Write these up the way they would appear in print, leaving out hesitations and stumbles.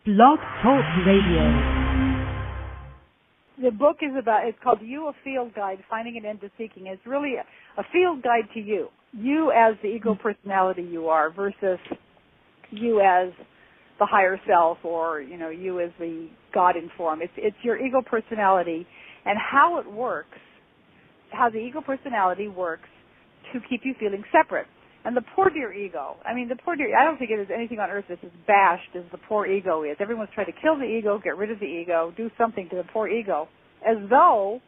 Blog Talk Radio. The book is it's called You, a Field Guide, Finding an End to Seeking. It's really a field guide to you as the ego personality you are versus you as the higher self or, you as the God in form. It's your ego personality and how it works, how the ego personality works to keep you feeling separate. And the poor dear ego, I don't think there's anything on earth that's as bashed as the poor ego is. Everyone's trying to kill the ego, get rid of the ego, do something to the poor ego, as though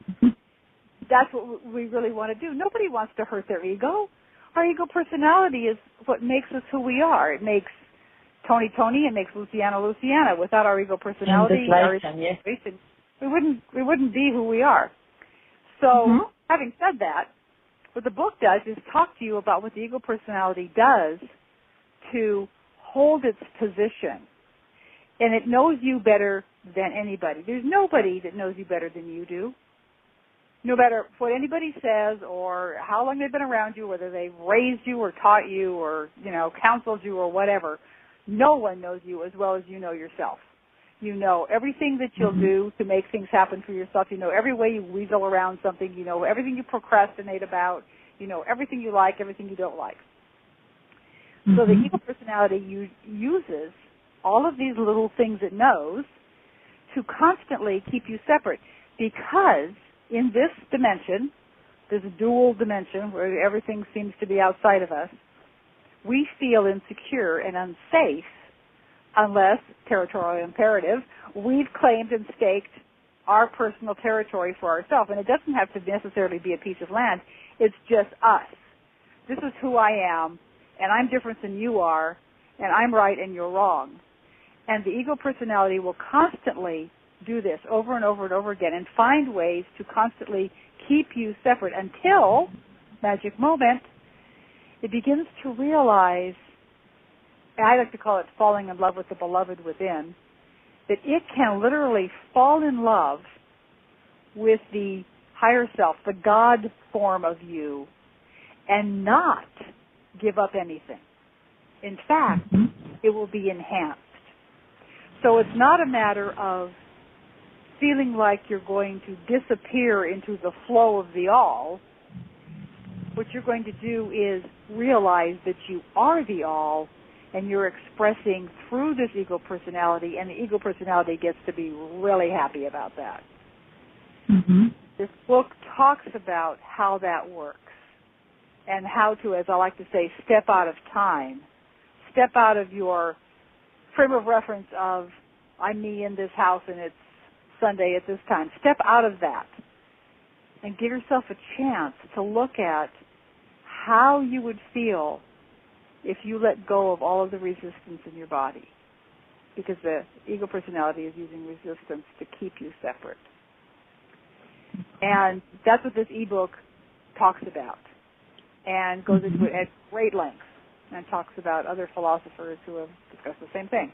that's what we really want to do. Nobody wants to hurt their ego. Our ego personality is what makes us who we are. It makes Toni, it makes Luciana. Without our ego personality, we wouldn't be who we are. So, having said that, what the book does is talk to you about what the ego personality does to hold its position. And it knows you better than anybody. There's nobody that knows you better than you do. No matter what anybody says or how long they've been around you, whether they've raised you or taught you or, counseled you or whatever, no one knows you as well as you know yourself. You know everything that you'll do to make things happen for yourself. You know every way you weasel around something. You know everything you procrastinate about. You know everything you like, everything you don't like. So the ego personality uses all of these little things it knows to constantly keep you separate, because in this dimension, this dual dimension where everything seems to be outside of us, we feel insecure and unsafe unless, territorial imperative, we've claimed and staked our personal territory for ourselves. And it doesn't have to necessarily be a piece of land. It's just us. This is who I am, and I'm different than you are, and I'm right and you're wrong. And the ego personality will constantly do this over and over and over again and find ways to constantly keep you separate until, magic moment, it begins to realize, I like to call it falling in love with the beloved within, that it can literally fall in love with the higher self, the God form of you, and not give up anything. In fact, it will be enhanced. So it's not a matter of feeling like you're going to disappear into the flow of the all. What you're going to do is realize that you are the all, and you're expressing through this ego personality, and the ego personality gets to be really happy about that. This book talks about how that works and how to, as I like to say, step out of time, step out of your frame of reference of, I'm me in this house and it's Sunday at this time. Step out of that and give yourself a chance to look at how you would feel if you let go of all of the resistance in your body, because the ego personality is using resistance to keep you separate. And that's what this ebook talks about and goes into it at great length and talks about other philosophers who have discussed the same thing.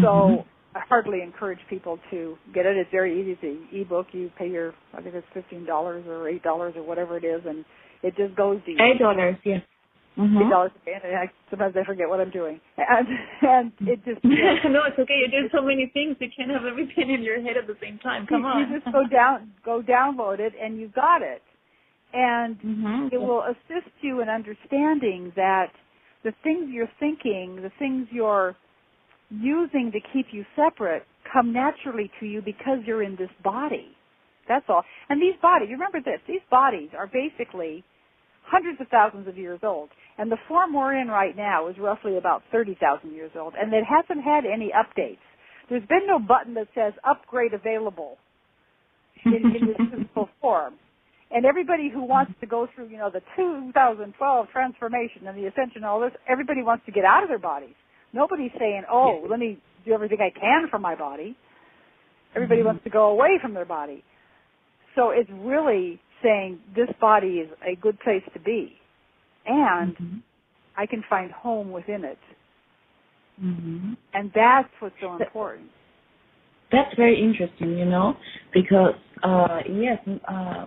So I heartily encourage people to get it. It's very easy. It's an ebook. You pay I think it's $15 or $8 or whatever it is, and it just goes to you. $8, yes. $8, and sometimes I forget what I'm doing. And it just... No, it's okay. You're doing so many things. You can't have everything in your head at the same time. Come on. You just go download it, and you've got it. And it will assist you in understanding that the things you're thinking, the things you're using to keep you separate come naturally to you because you're in this body. That's all. And these bodies, remember this, these bodies are basically hundreds of thousands of years old. And the form we're in right now is roughly about 30,000 years old. And it hasn't had any updates. There's been no button that says upgrade available in this physical form. And everybody who wants to go through, the 2012 transformation and the ascension and all this, everybody wants to get out of their bodies. Nobody's saying, let me do everything I can for my body. Everybody wants to go away from their body. So it's really saying this body is a good place to be, and I can find home within it. And that's what's so important. That's very interesting, because,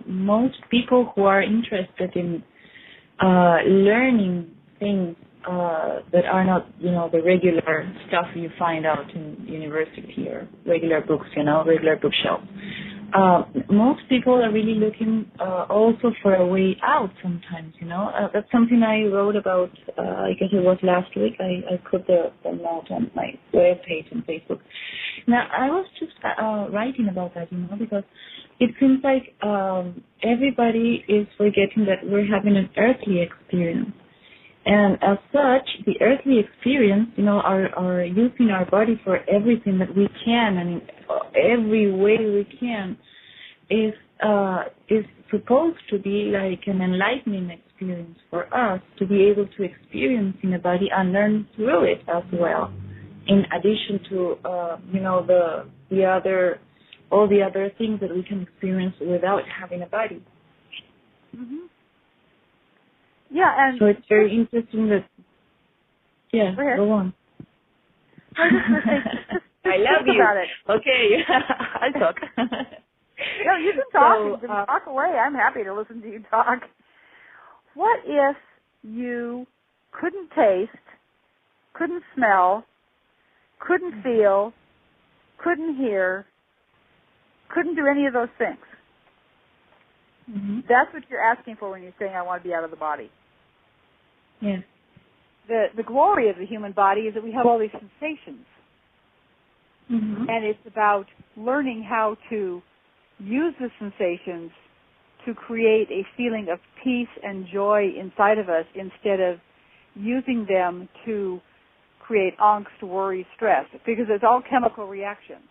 most people who are interested in learning things that are not, the regular stuff you find out in university or regular books, regular bookshelves. Most people are really looking also for a way out sometimes, That's something I wrote about, I guess it was last week. I put the note on my webpage on Facebook. Now, I was just writing about that, because it seems like everybody is forgetting that we're having an earthly experience. And as such, the earthly experience, are using our body for everything that we can and in every way we can is supposed to be like an enlightening experience for us to be able to experience in the body and learn through it as well. In addition to, all the other things that we can experience without having a body. Mm-hmm. Yeah, and so it's very interesting that. Yeah, go on. I love you. About it. Okay, I'll talk. No, you can talk. You can talk away. I'm happy to listen to you talk. What if you couldn't taste, couldn't smell, couldn't feel, couldn't hear, couldn't do any of those things? Mm-hmm. That's what you're asking for when you're saying, I want to be out of the body. Yes. The glory of the human body is that we have all these sensations. Mm-hmm. And it's about learning how to use the sensations to create a feeling of peace and joy inside of us instead of using them to create angst, worry, stress, because it's all chemical reactions.